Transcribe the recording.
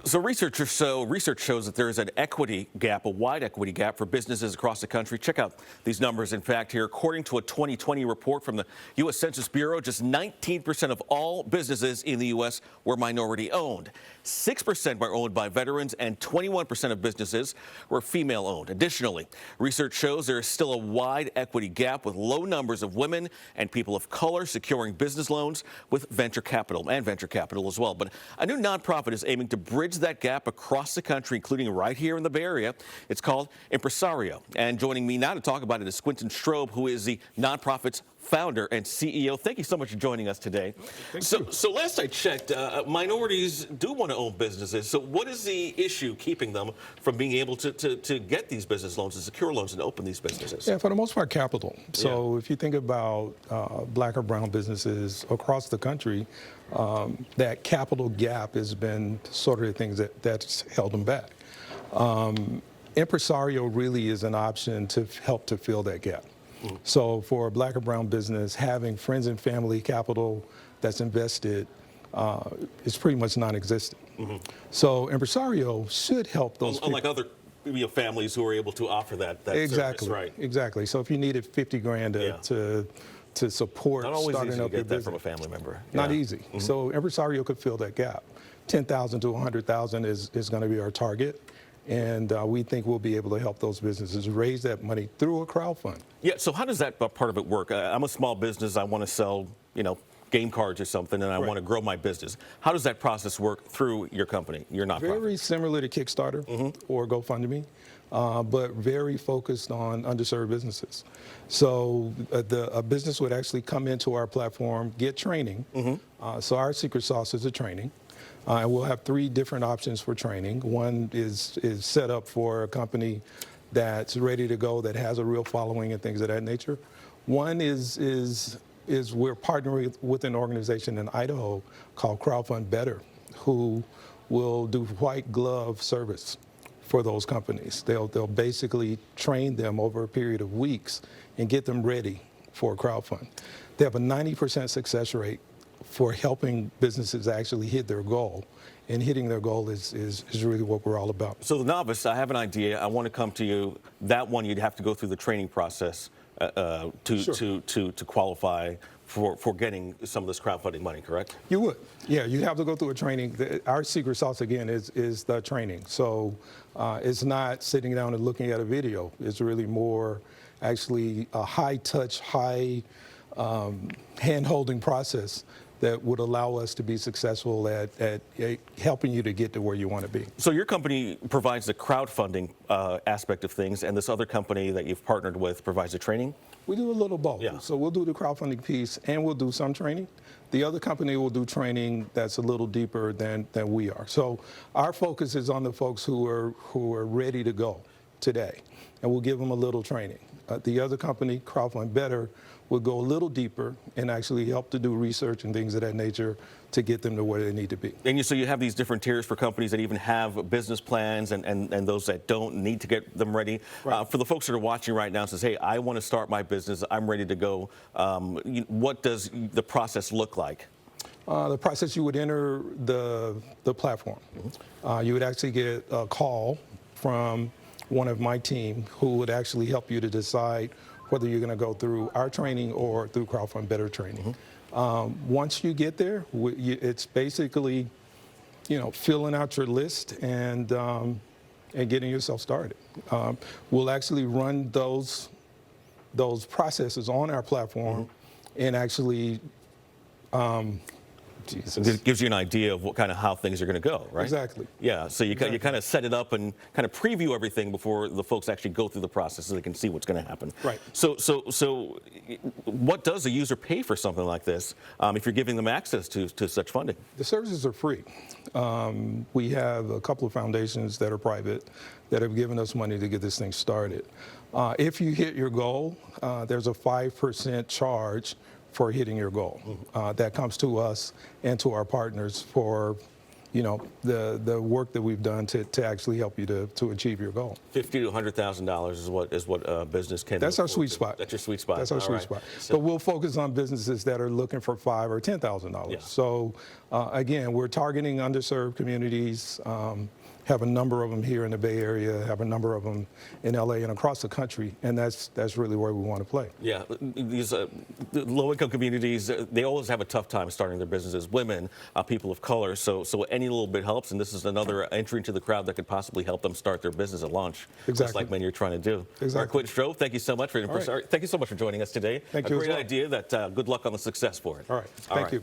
So research shows that there is an equity gap, a wide equity gap for businesses across the country. Check out these numbers. In fact, here, according to a 2020 report from the U.S. Census Bureau, just 19% of all businesses in the U.S. were minority owned. 6% were owned by veterans, and 21% of businesses were female owned. Additionally, research shows there is still a wide equity gap with low numbers of women and people of color securing business loans with venture capital as well. But a new nonprofit is aiming to bridge that gap across the country, including right here in the Bay Area. It's called Impresario. And joining me now to talk about it is Quentin Strode, who is the nonprofit's founder and CEO. Thank you so much for joining us today. So last I checked, minorities do want to own businesses. So what is the issue keeping them from being able to get these business loans and secure loans and open these businesses? Yeah, for the most part, capital. So if you think about black or brown businesses across the country, that capital gap has been sort of the things that's held them back. Impresario really is an option to help to fill that gap. So for a black or brown business, having friends and family capital that's invested is pretty much non-existent. So Impresario should help those unlike other families who are able to offer that exactly, service, right? Exactly. So if you needed 50 grand to support not always starting easy up to your get that business, from a family member. not easy. So Impresario could fill that gap. 10,000 to 100,000 is going to be our target. And we think we'll be able to help those businesses raise that money through a crowdfund. Yeah, so how does that part of it work? I'm a small business. I want to sell, game cards or something, and I want to grow my business. How does that process work through your company, your nonprofit? Very similar to Kickstarter or GoFundMe, but very focused on underserved businesses. So a business would actually come into our platform, get training. So our secret sauce is a training. And we'll have 3 different options for training. One is set up for a company that's ready to go, that has a real following and things of that nature. One is we're partnering with an organization in Idaho called Crowdfund Better, who will do white glove service for those companies. They'll basically train them over a period of weeks and get them ready for a crowdfund. They have a 90% success rate for helping businesses actually hit their goal. And hitting their goal is really what we're all about. So the novice, I have an idea. I want to come to you. That one, you'd have to go through the training process to qualify for getting some of this crowdfunding money, correct? You would. Yeah, you have to go through a training. Our secret sauce, again, is the training. So it's not sitting down and looking at a video. It's really more actually a high-touch, high hand-holding process that would allow us to be successful at helping you to get to where you want to be. So your company provides the crowdfunding aspect of things, and this other company that you've partnered with provides the training? We do a little both. Yeah. So we'll do the crowdfunding piece, and we'll do some training. The other company will do training that's a little deeper than we are. So our focus is on the folks who are ready to go today, and we'll give them a little training. The other company, Crowdfund Better, will go a little deeper and actually help to do research and things of that nature to get them to where they need to be. And so you have these different tiers for companies that even have business plans and those that don't need to get them ready. Right. For the folks that are watching right now and says, hey, I want to start my business, I'm ready to go, what does the process look like? The process, you would enter the platform. You would actually get a call from one of my team who would actually help you to decide whether you're going to go through our training or through Crowdfund Better training. Once you get there, it's basically, filling out your list and getting yourself started. We'll actually run those processes on our platform and actually. It gives you an idea of what kind of how things are going to go, right? Exactly. Yeah, so you kind of set it up and kind of preview everything before the folks actually go through the process so they can see what's going to happen. Right. So what does a user pay for something like this if you're giving them access to such funding? The services are free. We have a couple of foundations that are private that have given us money to get this thing started. If you hit your goal, there's a 5% charge for hitting your goal. That comes to us and to our partners for, the work that we've done to actually help you to achieve your goal. $50,000 to $100,000 is what a business can. That's our sweet to. spot. That's your sweet spot. That's our All sweet right. spot. So, but we'll focus on businesses that are looking for $5,000 or $10,000. Yeah. So again, we're targeting underserved communities. Have a number of them here in the Bay Area, have a number of them in LA and across the country, and that's really where we want to play. Yeah, these low-income communities, they always have a tough time starting their businesses. Women, people of color, so any little bit helps, and this is another entry into the crowd that could possibly help them start their business at launch. Exactly. Just like many you're trying to do. Exactly. All right, Quentin Strode, thank you so much for your Impresario. Thank you so much for joining us today. Thank you as A great well. idea. That good luck on the success for it. All right. Thank you.